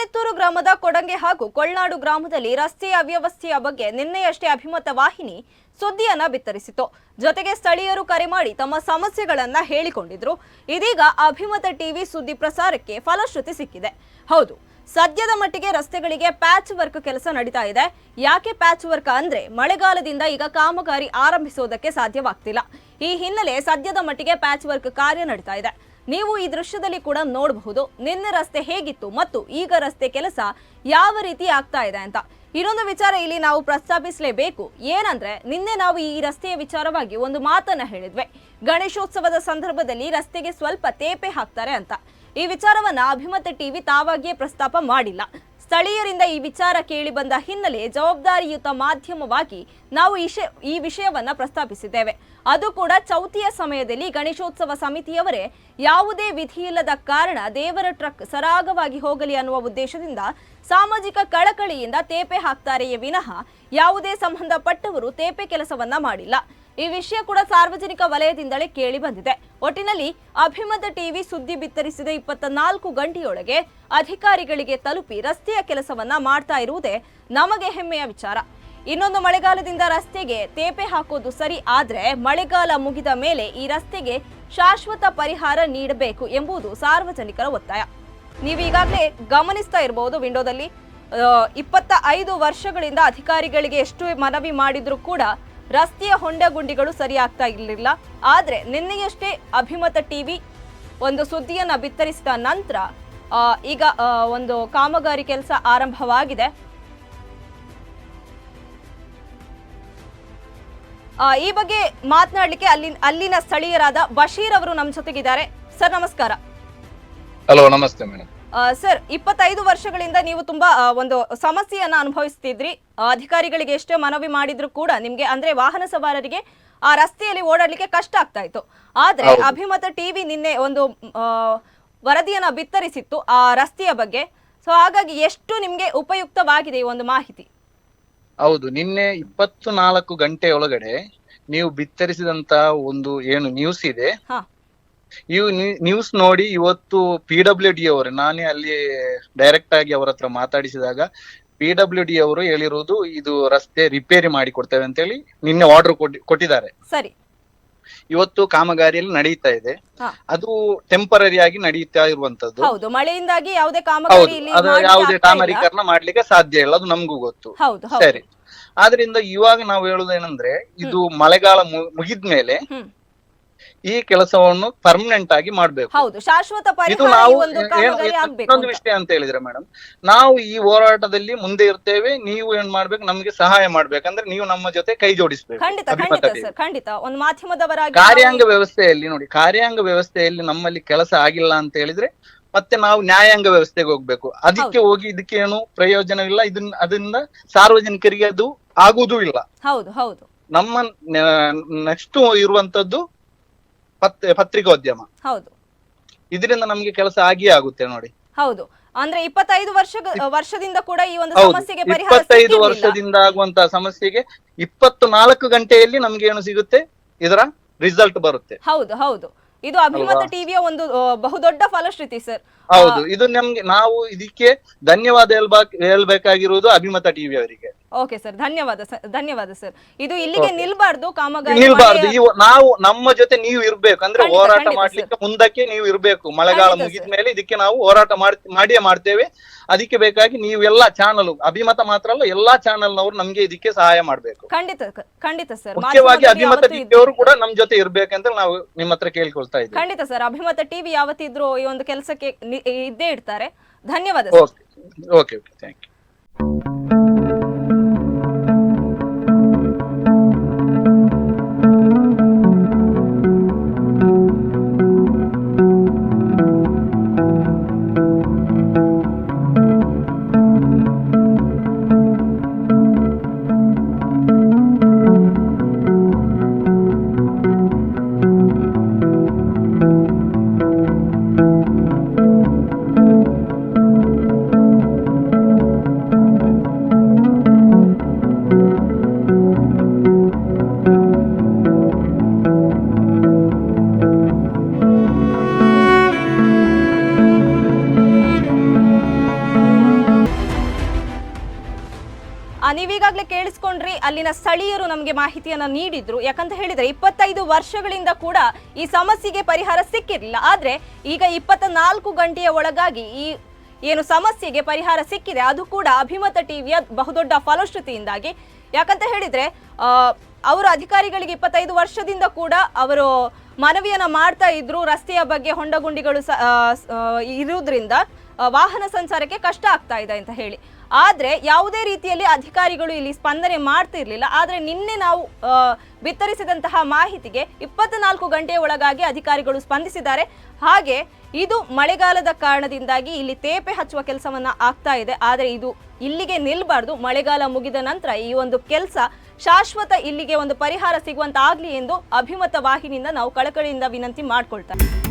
ಕೊಳೆತ್ತೂರು ಗ್ರಾಮದ ಕೊಡಂಗೆ ಹಾಗೂ ಕೊಳ್ನಾಡು ಗ್ರಾಮದಲ್ಲಿ ರಸ್ತೆಯ ಅವ್ಯವಸ್ಥೆಯ ಬಗ್ಗೆ ನಿನ್ನೆಯಷ್ಟೇ ಅಭಿಮತ ವಾಹಿನಿ ಸುದ್ದಿಯನ್ನ ಬಿತ್ತರಿಸಿತು. ಜೊತೆಗೆ ಸ್ಥಳೀಯರು ಕರೆ ಮಾಡಿ ತಮ್ಮ ಸಮಸ್ಯೆಗಳನ್ನ ಹೇಳಿಕೊಂಡಿದ್ರು. ಇದೀಗ ಅಭಿಮತ ಟಿವಿ ಸುದ್ದಿ ಪ್ರಸಾರಕ್ಕೆ ಫಲಶ್ರುತಿ ಸಿಕ್ಕಿದೆ. ಹೌದು, ಸದ್ಯದ ಮಟ್ಟಿಗೆ ರಸ್ತೆಗಳಿಗೆ ಪ್ಯಾಚ್ ವರ್ಕ್ ಕೆಲಸ ನಡೀತಾ ಇದೆ. ಯಾಕೆ ಪ್ಯಾಚ್ ವರ್ಕ್ ಅಂದ್ರೆ ಮಳೆಗಾಲದಿಂದ ಈಗ ಕಾಮಗಾರಿ ಆರಂಭಿಸೋದಕ್ಕೆ ಸಾಧ್ಯವಾಗ್ತಿಲ್ಲ. ಈ ಹಿನ್ನೆಲೆ ಸದ್ಯದ ಮಟ್ಟಿಗೆ ಪ್ಯಾಚ್ ವರ್ಕ್ ಕಾರ್ಯ ನಡೀತಾ ಇದೆ. ನೀವು ಈ ದೃಶ್ಯದಲ್ಲಿ ಕೂಡ ನೋಡಬಹುದು ನಿನ್ನೆ ರಸ್ತೆ ಹೇಗಿತ್ತು ಮತ್ತು ಈಗ ರಸ್ತೆ ಕೆಲಸ ಯಾವ ರೀತಿ ಆಗ್ತಾ ಇದೆ ಅಂತ. ಇನ್ನೊಂದು ವಿಚಾರ ಇಲ್ಲಿ ನಾವು ಪ್ರಸ್ತಾಪಿಸಲೇಬೇಕು. ಏನಂದ್ರೆ ನಿನ್ನೆ ನಾವು ಈ ರಸ್ತೆಯ ವಿಚಾರವಾಗಿ ಒಂದು ಮಾತನ್ನ ಹೇಳಿದ್ವಿ. ಗಣೇಶೋತ್ಸವದ ಸಂದರ್ಭದಲ್ಲಿ ರಸ್ತೆಗೆ ಸ್ವಲ್ಪ ತೇಪೆ ಹಾಕ್ತಾರೆ ಅಂತ. ಈ ವಿಚಾರವನ್ನ ಅಭಿಮತ ಟಿವಿ ತಾವಾಗಿಯೇ ಪ್ರಸ್ತಾಪ ಮಾಡಿಲ್ಲ. ಸ್ಥಳೀಯರಿಂದ ಈ ವಿಚಾರ ಕೇಳಿ ಬಂದ ಹಿನ್ನೆಲೆ ಜವಾಬ್ದಾರಿಯುತ ಮಾಧ್ಯಮವಾಗಿ ನಾವು ಈ ವಿಷಯವನ್ನ ಪ್ರಸ್ತಾಪಿಸಿದ್ದೇವೆ. ಅದು ಕೂಡ ಚೌತಿಯ ಸಮಯದಲ್ಲಿ ಗಣೇಶೋತ್ಸವ ಸಮಿತಿಯವರೇ ಯಾವುದೇ ವಿಧಿಯಿಲ್ಲದ ಕಾರಣ ದೇವರ ಟ್ರಕ್ ಸರಾಗವಾಗಿ ಹೋಗಲಿ ಅನ್ನುವ ಉದ್ದೇಶದಿಂದ ಸಾಮಾಜಿಕ ಕಳಕಳಿಯಿಂದ ತೇಪೆ ಹಾಕ್ತಾರೆಯೇ ವಿನಃ ಯಾವುದೇ ಸಂಬಂಧಪಟ್ಟವರು ತೇಪೆ ಕೆಲಸವನ್ನ ಮಾಡಿಲ್ಲ. ಈ ವಿಷಯ ಕೂಡ ಸಾರ್ವಜನಿಕ ವಲಯದಿಂದಲೇ ಕೇಳಿ ಬಂದಿದೆ. ಒಟ್ಟಿನಲ್ಲಿ ಅಭಿಮತ ಟಿವಿ ಸುದ್ದಿ ಬಿತ್ತರಿಸಿದ 24 ಗಂಟೆಯೊಳಗೆ ಅಧಿಕಾರಿಗಳಿಗೆ ತಲುಪಿ ರಸ್ತೆಯ ಕೆಲಸವನ್ನ ಮಾಡ್ತಾ ಇರುವುದೇ ನಮಗೆ ಹೆಮ್ಮೆಯ ವಿಚಾರ. ಇನ್ನೊಂದು ಮಳೆಗಾಲದಿಂದ ರಸ್ತೆಗೆ ತೇಪೆ ಹಾಕೋದು ಸರಿ, ಆದ್ರೆ ಮಳೆಗಾಲ ಮುಗಿದ ಮೇಲೆ ಈ ರಸ್ತೆಗೆ ಶಾಶ್ವತ ಪರಿಹಾರ ನೀಡಬೇಕು ಎಂಬುದು ಸಾರ್ವಜನಿಕರ ಒತ್ತಾಯ. ನೀವೀಗಾಗಲೇ ಗಮನಿಸ್ತಾ ಇರಬಹುದು ವಿಂಡೋದಲ್ಲಿ 25 ವರ್ಷಗಳಿಂದ ಅಧಿಕಾರಿಗಳಿಗೆ ಎಷ್ಟು ಮನವಿ ಮಾಡಿದ್ರು ಕೂಡ ರಸ್ತೆಯ ಹೊಂಡ ಗುಂಡಿಗಳು ಸರಿ ಆಗ್ತಾ ಇರಲಿಲ್ಲ. ಆದ್ರೆ ನಿನ್ನೆಯಷ್ಟೇ ಅಭಿಮತ ಟಿವಿ ಒಂದು ಸುದ್ದಿಯನ್ನ ಬಿತ್ತರಿಸಿದ ನಂತರ ಈಗ ಒಂದು ಕಾಮಗಾರಿ ಕೆಲಸ ಆರಂಭವಾಗಿದೆ. ಈ ಬಗ್ಗೆ ಮಾತನಾಡಲಿಕ್ಕೆ ಅಲ್ಲಿನ ಸ್ಥಳೀಯರಾದ ಬಶೀರ್ ಅವರು ನಮ್ಮ ಜೊತೆಗಿದ್ದಾರೆ. ಸರ್ ನಮಸ್ಕಾರ. ಹಲೋ, ನಮಸ್ತೆ ಮೇಡಮ್. ಸರ್, 25 ವರ್ಷಗಳಿಂದ ನೀವು ತುಂಬಾ ಒಂದು ಸಮಸ್ಯೆಯನ್ನ ಅನುಭವಿಸ್ತಿದ್ರಿ. ಅಧಿಕಾರಿಗಳಿಗೆ ಎಷ್ಟೇ ಮನವಿ ಮಾಡಿದ್ರು ಕೂಡ ನಿಮ್ಗೆ ಅಂದ್ರೆ ವಾಹನ ಸವಾರರಿಗೆ ಆ ರಸ್ತೆಯಲ್ಲಿ ಓಡಾಡ್ಲಿಕ್ಕೆ ಕಷ್ಟ ಆಗ್ತಾ ಇತ್ತು. ಆದ್ರೆ ಅಭಿಮತ ಟಿವಿ ನಿನ್ನೆ ಒಂದು ವರದಿಯನ್ನ ಬಿತ್ತರಿಸಿತ್ತು ಆ ರಸ್ತೆಯ ಬಗ್ಗೆ. ಸೊ ಹಾಗಾಗಿ ಎಷ್ಟು ನಿಮ್ಗೆ ಉಪಯುಕ್ತವಾಗಿದೆ ಈ ಒಂದು ಮಾಹಿತಿ? ಹೌದು, ನಿನ್ನೆ 24 ಗಂಟೆ ಒಳಗಡೆ ನೀವು ಬಿತ್ತರಿಸಿದಂತ ಒಂದು ಏನು ನ್ಯೂಸ್ ಇದೆ, ಈ ನ್ಯೂಸ್ ನೋಡಿ ಇವತ್ತು PWD ಅವರು, ನಾನೇ ಅಲ್ಲಿ ಡೈರೆಕ್ಟ್ ಆಗಿ ಅವರ ಹತ್ರ ಮಾತಾಡಿಸಿದಾಗ PWD ಅವರು ಹೇಳಿರುವುದು ಇದು ರಸ್ತೆ ರಿಪೇರಿ ಮಾಡಿ ಕೊಡ್ತೇವೆ ಅಂತ ಹೇಳಿ ನಿನ್ನೆ ಆರ್ಡರ್ ಕೊಟ್ಟಿದ್ದಾರೆ. ಸರಿ, ಇವತ್ತು ಕಾಮಗಾರಿಯಲ್ಲಿ ನಡೀತಾ ಇದೆ. ಅದು ಟೆಂಪರರಿ ಆಗಿ ನಡೀತಾ ಇರುವಂತದ್ದು. ಹೌದು, ಮಳೆಯಿಂದಾಗಿ ಯಾವುದೇ ಕಾಮಗಾರಿ ಯಾವುದೇ ಕಾಮಗಾರೀಕರಣ ಮಾಡ್ಲಿಕ್ಕೆ ಸಾಧ್ಯ ಇಲ್ಲ, ಅದು ನಮ್ಗೂ ಗೊತ್ತು. ಸರಿ, ಆದ್ರಿಂದ ಇವಾಗ ನಾವು ಹೇಳುದೇನಂದ್ರೆ ಇದು ಮಳೆಗಾಲ ಮುಗಿದ್ಮೇಲೆ ಈ ಕೆಲಸವನ್ನು ಪರ್ಮನೆಂಟ್ ಆಗಿ ಮಾಡ್ಬೇಕು. ಇದು ನಾವು ಇನ್ನೊಂದು ವಿಷಯ ಅಂತ ಹೇಳಿದ್ರೆ ಮೇಡಮ್, ನಾವು ಈ ಹೋರಾಟದಲ್ಲಿ ಮುಂದೆ ಇರ್ತೇವೆ. ನೀವು ಏನ್ ಮಾಡ್ಬೇಕು, ನಮ್ಗೆ ಸಹಾಯ ಮಾಡ್ಬೇಕಂದ್ರೆ ನೀವು ನಮ್ಮ ಜೊತೆ ಕೈ ಜೋಡಿಸ್ಬೇಕು. ಕಾರ್ಯಾಂಗ ವ್ಯವಸ್ಥೆಯಲ್ಲಿ ನೋಡಿ, ಕಾರ್ಯಾಂಗ ವ್ಯವಸ್ಥೆಯಲ್ಲಿ ನಮ್ಮಲ್ಲಿ ಕೆಲಸ ಆಗಿಲ್ಲ ಅಂತ ಹೇಳಿದ್ರೆ ಮತ್ತೆ ನಾವು ನ್ಯಾಯಾಂಗ ವ್ಯವಸ್ಥೆಗೆ ಹೋಗ್ಬೇಕು. ಅದಕ್ಕೆ ಹೋಗಿ ಇದಕ್ಕೆ ಏನು ಪ್ರಯೋಜನವಿಲ್ಲ. ಅದರಿಂದ ಸಾರ್ವಜನಿಕರಿಗೆ ಅದು ಆಗುವುದೂ ಇಲ್ಲ. ನಮ್ಮ ನೆಕ್ಸ್ಟ್ ಇರುವಂತದ್ದು ಪತ್ರಿಕೋದ್ಯಮ. ಹೌದು, ಇದರಿಂದ ನಮ್ಗೆ ಕೆಲಸ ಆಗಿಯೇ ಆಗುತ್ತೆ ನೋಡಿ. ಹೌದು, ಅಂದ್ರೆ 25 ವರ್ಷದಿಂದ ಕೂಡ ಈ ಒಂದು ಸಮಸ್ಯೆಗೆ 25 ವರ್ಷದಿಂದ ಆಗುವಂತಹ ಸಮಸ್ಯೆಗೆ 24 ಗಂಟೆಯಲ್ಲಿ ನಮ್ಗೆ ಏನು ಸಿಗುತ್ತೆ, ಇದರ ರಿಸಲ್ಟ್ ಬರುತ್ತೆ. ಹೌದು ಹೌದು, ಇದು ಅಭಿಮತ ಟಿವಿಯ ಒಂದು ಬಹುದೊಡ್ಡ ಫಲಶ್ರುತಿ ಸರ್. ಹೌದು, ಇದು ನಮ್ಗೆ, ನಾವು ಇದಕ್ಕೆ ಧನ್ಯವಾದ ಹೇಳ್ಬೇಕಾಗಿರುವುದು ಅಭಿಮತ ಟಿವಿ ಅವರಿಗೆ. ಓಕೆ ಸರ್, ಧನ್ಯವಾದ ಸರ್. ಇದು ಇಲ್ಲಿಗೆ ನಿಲ್ಬಾರ್ದು, ಕಾಮಗಾರಿ ನಿಲ್ಬಾರ್ದು. ನಾವು ನಮ್ಮ ಜೊತೆ ನೀವು ಇರ್ಬೇಕು, ಅಂದ್ರೆ ಹೋರಾಟ ಮಾಡ್ಲಿಕ್ಕೆ ಮುಂದಕ್ಕೆ ನೀವು ಇರ್ಬೇಕು. ಮಳೆಗಾಲ ಮುಗಿದ ಮೇಲೆ ಇದಕ್ಕೆ ನಾವು ಹೋರಾಟ ಮಾಡಿಯೇ ಮಾಡ್ತೇವೆ. ಅದಕ್ಕೆ ಬೇಕಾಗಿ ನೀವೆಲ್ಲ ಚಾನಲ್, ಅಭಿಮತ ಮಾತ್ರ ಅಲ್ಲ ಎಲ್ಲಾ ಚಾನಲ್ ನವರು ನಮ್ಗೆ ಇದಕ್ಕೆ ಸಹಾಯ ಮಾಡ್ಬೇಕು. ಖಂಡಿತ ಸರ್. ಮುಖ್ಯವಾಗಿ ಅಭಿಮತ ಟಿವಿ ಅವರು ಕೂಡ ನಮ್ ಜೊತೆ ಇರ್ಬೇಕಂತ ನಾವು ನಿಮ್ಮ ಹತ್ರ ಕೇಳ್ಕೊಳ್ತಾ ಇದ್ದೀವಿ. ಖಂಡಿತ ಸರ್, ಅಭಿಮತ ಟಿವಿ ಯಾವತ್ತಿದ್ರು ಈ ಒಂದು ಕೆಲಸಕ್ಕೆ ಇದ್ದೇ ಇಡ್ತಾರೆ. ಧನ್ಯವಾದ. Okay, thank you. ನೀವೀಗಾಗಲೇ ಕೇಳಿಸ್ಕೊಂಡ್ರಿ, ಅಲ್ಲಿನ ಸ್ಥಳೀಯರು ನಮಗೆ ಮಾಹಿತಿಯನ್ನ ನೀಡಿದ್ರು. ಯಾಕಂತ ಹೇಳಿದ್ರೆ 25 ವರ್ಷಗಳಿಂದ ಕೂಡ ಈ ಸಮಸ್ಯೆಗೆ ಪರಿಹಾರ ಸಿಕ್ಕಿರಲಿಲ್ಲ. ಆದ್ರೆ ಈಗ 24 ಗಂಟೆಯ ಒಳಗಾಗಿ ಈ ಏನು ಸಮಸ್ಯೆಗೆ ಪರಿಹಾರ ಸಿಕ್ಕಿದೆ, ಅದು ಕೂಡ ಅಭಿಮತ ಟಿವಿಯ ಬಹುದೊಡ್ಡ ಫಲಶ್ರುತಿಯಿಂದಾಗಿ. ಯಾಕಂತ ಹೇಳಿದ್ರೆ ಅವರು ಅಧಿಕಾರಿಗಳಿಗೆ 25 ವರ್ಷದಿಂದ ಕೂಡ ಅವರು ಮನವಿಯನ್ನ ಮಾಡ್ತಾ ಇದ್ರು. ರಸ್ತೆಯ ಬಗ್ಗೆ ಹೊಂಡಗುಂಡಿಗಳು ಇರುವುದರಿಂದ ವಾಹನ ಸಂಚಾರಕ್ಕೆ ಕಷ್ಟ ಆಗ್ತಾ ಇದೆ ಅಂತ ಹೇಳಿ. ಆದ್ರೆ ಯಾವುದೇ ರೀತಿಯಲ್ಲಿ ಅಧಿಕಾರಿಗಳು ಇಲ್ಲಿ ಸ್ಪಂದನೆ ಮಾಡ್ತಿರ್ಲಿಲ್ಲ. ಆದ್ರೆ ನಿನ್ನೆ ನಾವು ಬಿತ್ತರಿಸಿದಂತಹ ಮಾಹಿತಿಗೆ 24 ಗಂಟೆಯ ಒಳಗಾಗಿ ಅಧಿಕಾರಿಗಳು ಸ್ಪಂದಿಸಿದ್ದಾರೆ. ಹಾಗೆ ಇದು ಮಳೆಗಾಲದ ಕಾರಣದಿಂದಾಗಿ ಇಲ್ಲಿ ತೇಪೆ ಹಚ್ಚುವ ಕೆಲಸವನ್ನ ಆಗ್ತಾ ಇದೆ. ಆದ್ರೆ ಇದು ಇಲ್ಲಿಗೆ ನಿಲ್ಬಾರ್ದು. ಮಳೆಗಾಲ ಮುಗಿದ ನಂತರ ಈ ಒಂದು ಕೆಲಸ ಶಾಶ್ವತ ಇಲ್ಲಿಗೆ ಒಂದು ಪರಿಹಾರ ಸಿಗುವಂತ ಆಗ್ಲಿ ಎಂದು ಅಭಿಮತ ವಾಹಿನಿಯಿಂದ ನಾವು ಕಳಕಳಿಯಿಂದ ವಿನಂತಿ ಮಾಡ್ಕೊಳ್ತಾ ಇದ್ದೀವಿ.